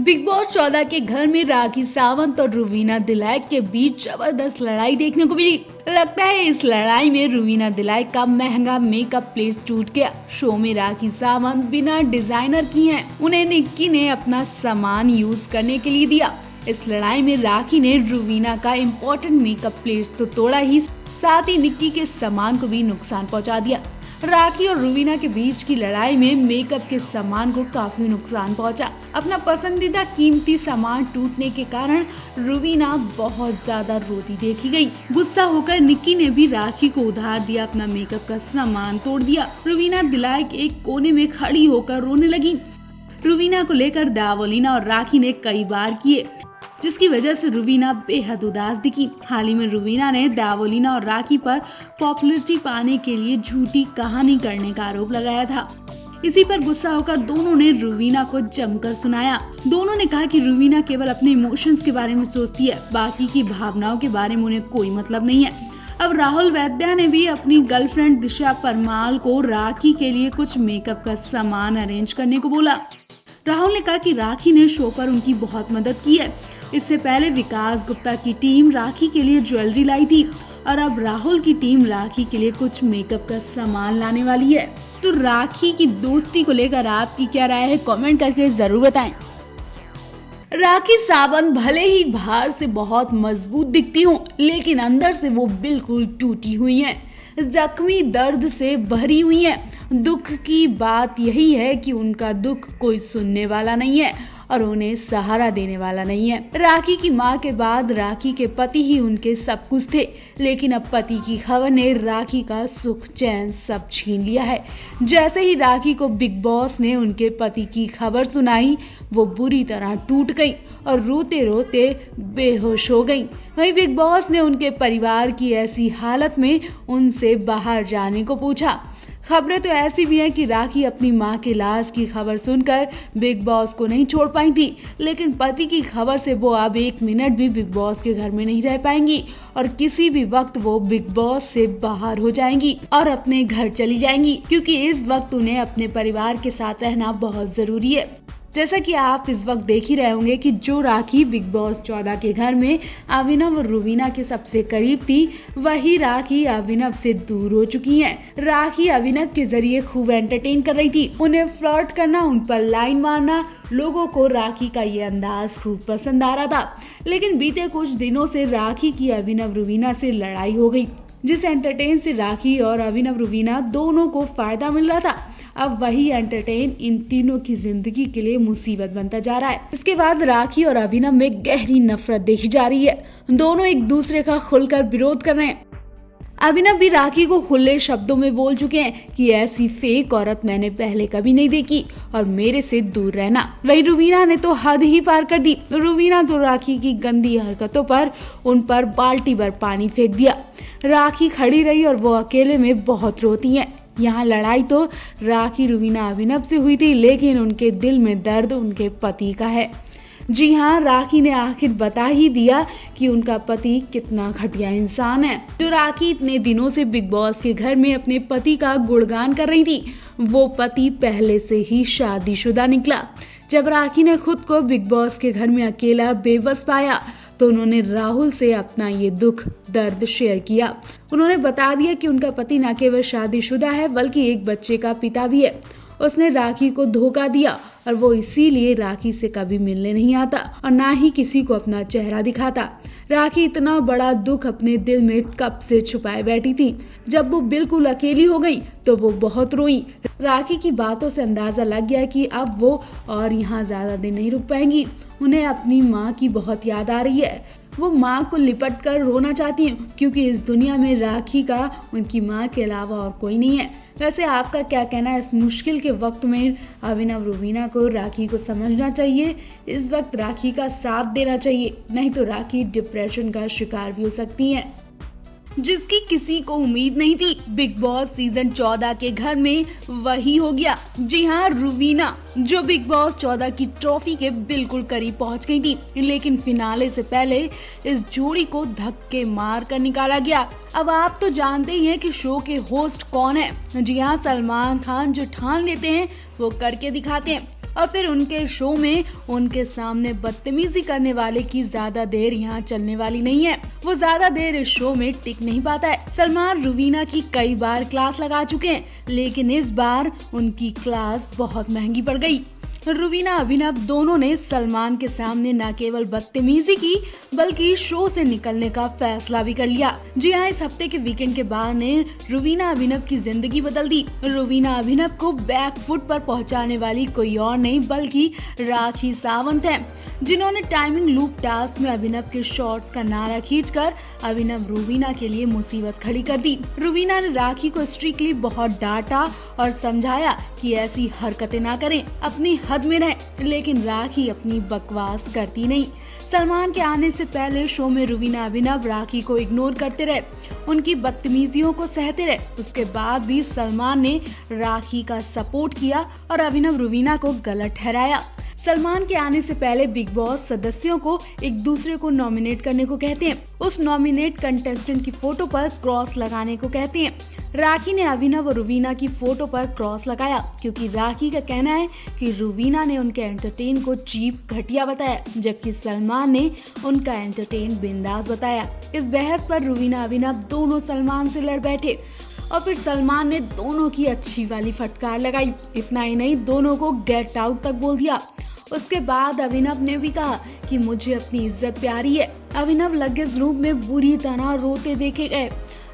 Big boss 14 के घर में राखी सावंत और रुवीना दिलाइक के बीच जबरदस्त लड़ाई देखने को मिली। लगता है इस लड़ाई में रुवीना दिलाइक का महंगा मेकअप प्लेस टूट गया। शो में राखी सावंत बिना डिजाइनर की हैं। उन्हें निक्की ने अपना सामान यूज करने के लिए दिया। इस लड़ाई में राखी ने रुवीना का इम्पोर्टेंट मेकअप प्लेस तो तोड़ा ही, साथ ही निक्की के सामान को भी नुकसान पहुंचा दिया। राखी और रुवीना के बीच की लड़ाई में मेकअप के सामान को काफी नुकसान पहुंचा। अपना पसंदीदा कीमती सामान टूटने के कारण रुवीना बहुत ज्यादा रोती देखी गई। गुस्सा होकर निक्की ने भी राखी को उधार दिया, अपना मेकअप का सामान तोड़ दिया। रुवीना दिलाइक एक कोने में खड़ी होकर रोने लगी। रुवीना को लेकर दावोलिना और राखी ने कई बार किए, जिसकी वजह से रुवीना बेहद उदास दिखी। हाल ही में रुवीना ने दावोलिना और राखी पर पॉपुलैरिटी पाने के लिए झूठी कहानी करने का आरोप लगाया था। इसी पर गुस्सा होकर दोनों ने रुवीना को जमकर सुनाया। दोनों ने कहा कि रुवीना केवल अपने इमोशंस के बारे में सोचती है, बाकी की भावनाओं के बारे में उन्हें कोई मतलब नहीं है। अब राहुल वैद्या ने भी अपनी गर्लफ्रेंड दिशा परमाल को राखी के लिए कुछ मेकअप का सामान अरेंज करने को बोला। राहुल ने कहा कि राखी ने शो पर उनकी बहुत मदद की है। इससे पहले विकास गुप्ता की टीम राखी के लिए ज्वेलरी लाई थी और अब राहुल की टीम राखी के लिए कुछ मेकअप का सामान लाने वाली है। तो राखी की दोस्ती को लेकर आपकी क्या राय है, कमेंट करके जरूर बताएं। राखी सावंत भले ही बाहर से बहुत मजबूत दिखती हो, लेकिन अंदर से वो बिल्कुल टूटी हुई हैं, जख्मी, दर्द से भरी हुई हैं। दुख की बात यही है कि उनका दुख कोई सुनने वाला नहीं है और उन्हें सहारा देने वाला नहीं है। राखी की मां के बाद राखी के पति ही उनके सब कुछ थे, लेकिन अब पति की खबर ने राखी का सुख चैन सब छीन लिया है। जैसे ही राखी को बिग बॉस ने उनके पति की खबर सुनाई, वो बुरी तरह टूट गई और रोते रोते बेहोश हो गई। वहीं बिग बॉस ने उनके परिवार की ऐसी हालत में उनसे बाहर जाने को पूछा। खबरें तो ऐसी भी हैं कि राखी अपनी मां के लाश की खबर सुनकर बिग बॉस को नहीं छोड़ पाई थी, लेकिन पति की खबर से वो अब एक मिनट भी बिग बॉस के घर में नहीं रह पाएंगी और किसी भी वक्त वो बिग बॉस से बाहर हो जाएंगी और अपने घर चली जाएंगी, क्योंकि इस वक्त उन्हें अपने परिवार के साथ रहना बहुत जरूरी है। जैसा कि आप इस वक्त देख ही रहे होंगे कि जो राखी बिग बॉस 14 के घर में अभिनव और रुवीना के सबसे करीब थी, वही राखी अभिनव से दूर हो चुकी हैं। राखी अभिनव के जरिए खूब एंटरटेन कर रही थी। उन्हें फ्लर्ट करना, उन पर लाइन मारना, लोगों को राखी का ये अंदाज खूब पसंद आ रहा था। लेकिन बीते कुछ दिनों से राखी की अभिनव रुवीना से लड़ाई हो गई, जिस एंटरटेन से राखी और अभिनव रुवीना दोनों को फायदा मिल रहा था, अब वही एंटरटेन इन तीनों की जिंदगी के लिए मुसीबत बनता जा रहा है। इसके बाद राखी और अभिनव में गहरी नफरत देखी जा रही है। दोनों एक दूसरे का खुलकर विरोध कर रहे हैं। अभिनव भी राखी को खुले शब्दों में बोल चुके हैं कि ऐसी फेक औरत मैंने पहले कभी नहीं देखी और मेरे से दूर रहना। वहीं रुवीना ने तो हद ही पार कर दी। रुवीना तो राखी की गंदी हरकतों पर उन पर बाल्टी भर पानी फेंक दिया। राखी खड़ी रही और वो अकेले में बहुत रोती हैं। यहाँ लड़ाई तो राखी रुवीना अभिनव से हुई थी, लेकिन उनके दिल में दर्द उनके पति का है। जी हाँ, राखी ने आखिर बता ही दिया कि उनका पति कितना घटिया इंसान है। जो राखी इतने दिनों से बिग बॉस के घर में अपने पति का गुणगान कर रही थी, वो पति पहले से ही शादीशुदा निकला। जब राखी ने खुद को बिग बॉस के घर में अकेला बेबस पाया, तो उन्होंने राहुल से अपना ये दुख दर्द शेयर किया। उन्होंने बता दिया कि उनका पति न केवल शादीशुदा है, बल्कि एक बच्चे का पिता भी है। उसने राखी को धोखा दिया और वो इसीलिए राखी से कभी मिलने नहीं आता और ना ही किसी को अपना चेहरा दिखाता। राखी इतना बड़ा दुख अपने दिल में कब से छुपाए बैठी थी। जब वो बिल्कुल अकेली हो गई तो वो बहुत रोई। राखी की बातों से अंदाजा लग गया कि अब वो और यहाँ ज्यादा दिन नहीं रुक पाएंगी। उन्हें अपनी माँ की बहुत याद आ रही है। वो माँ को लिपट कर रोना चाहती हैं, क्योंकि इस दुनिया में राखी का उनकी माँ के अलावा और कोई नहीं है। वैसे आपका क्या कहना है? इस मुश्किल के वक्त में अभिनव रुवीना को राखी को समझना चाहिए, इस वक्त राखी का साथ देना चाहिए, नहीं तो राखी डिप्रेशन का शिकार भी हो सकती है, जिसकी किसी को उम्मीद नहीं थी। बिग बॉस सीजन 14 के घर में वही हो गया। जी हाँ, रुवीना जो बिग बॉस 14 की ट्रॉफी के बिल्कुल करीब पहुंच गई थी, लेकिन फिनाले से पहले इस जोड़ी को धक्के मार कर निकाला गया। अब आप तो जानते ही हैं कि शो के होस्ट कौन है। जी हाँ, सलमान खान जो ठान लेते हैं वो करके दिखाते हैं। और फिर उनके शो में उनके सामने बदतमीजी करने वाले की ज्यादा देर यहाँ चलने वाली नहीं है। वो ज्यादा देर इस शो में टिक नहीं पाता है। सलमान रुवीना की कई बार क्लास लगा चुके हैं, लेकिन इस बार उनकी क्लास बहुत महंगी पड़ गई। रुवीना अभिनव दोनों ने सलमान के सामने न केवल बदतमीजी की बल्कि शो से निकलने का फैसला भी कर लिया। जी हाँ, इस हफ्ते के वीकेंड के बाद ने रुवीना अभिनव की जिंदगी बदल दी। रुवीना अभिनव को बैक फुट पर पहुंचाने वाली कोई और नहीं बल्कि राखी सावंत है, जिन्होंने टाइमिंग लूप टास्क में अभिनव के शॉट्स का नारा खींचकर अभिनव रुवीना के लिए मुसीबत खड़ी कर दी। रुवीना ने राखी को स्ट्रिक्टली बहुत डांटा और समझाया कि ऐसी हरकतें ना करें, अपनी हद में रहें, लेकिन राखी अपनी बकवास करती नहीं। सलमान के आने से पहले शो में रुवीना अभिनव राखी को इग्नोर करते रहे, उनकी बदतमीजियों को सहते रहे। उसके बाद भी सलमान ने राखी का सपोर्ट किया और अभिनव रुवीना को गलत ठहराया। सलमान के आने से पहले बिग बॉस सदस्यों को एक दूसरे को नॉमिनेट करने को कहते हैं। उस नॉमिनेट कंटेस्टेंट की फोटो पर क्रॉस लगाने को कहते हैं। राखी ने अभिनव और रुवीना की फोटो पर क्रॉस लगाया क्योंकि राखी का कहना है कि रुवीना ने उनके एंटरटेन को चीप घटिया बताया, जबकि सलमान ने उनका एंटरटेन बिंदास बताया। इस बहस पर रुवीना अभिनव दोनों सलमान से लड़ बैठे और फिर सलमान ने दोनों की अच्छी वाली फटकार लगाई। इतना ही नहीं, दोनों को गेट आउट तक बोल दिया। उसके बाद अभिनव ने भी कहा कि मुझे अपनी इज्जत प्यारी है। अभिनव लगेज रूम में बुरी तरह रोते देखे गए।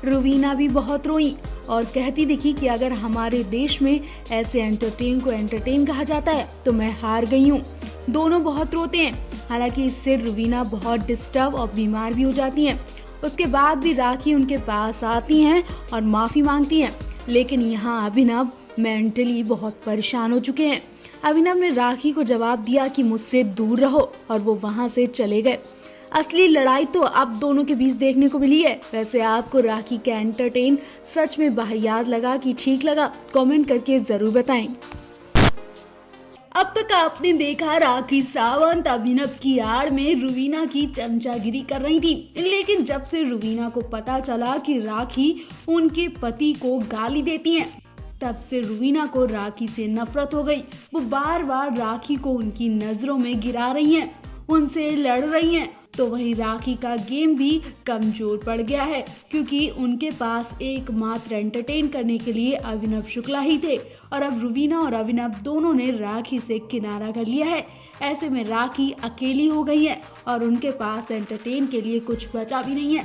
रुवीना भी बहुत रोई और कहती दिखी कि अगर हमारे देश में ऐसे एंटरटेन को एंटरटेन कहा जाता है तो मैं हार गई हूँ। दोनों बहुत रोते हैं। हालांकि इससे रुवीना बहुत डिस्टर्ब और बीमार भी हो जाती हैं। उसके बाद भी राखी उनके पास आती हैं और माफी मांगती हैं, लेकिन यहाँ अभिनव मेंटली बहुत परेशान हो चुके हैं। अभिनव ने राखी को जवाब दिया कि मुझसे दूर रहो और वो वहां से चले गए। असली लड़ाई तो अब दोनों के बीच देखने को मिली है। वैसे आपको राखी का एंटरटेन सच में बाहियात लगा कि ठीक लगा? कमेंट करके जरूर बताएं। अब तक आपने देखा राखी सावंत अभिनव की आड़ में रुवीना की चमचागिरी कर रही थी, लेकिन जब से रुवीना को पता चला कि राखी उनके पति को गाली देती हैं, तब से रुवीना को राखी से नफरत हो गई। वो बार बार राखी को उनकी नजरों में गिरा रही हैं, उनसे लड़ रही हैं। तो वहीं राखी का गेम भी कमजोर पड़ गया है, क्योंकि उनके पास एकमात्र एंटरटेन करने के लिए अभिनव शुक्ला ही थे और अब रुवीना और अभिनव दोनों ने राखी से किनारा कर लिया है। ऐसे में राखी अकेली हो गई है और उनके पास एंटरटेन के लिए कुछ बचा भी नहीं है।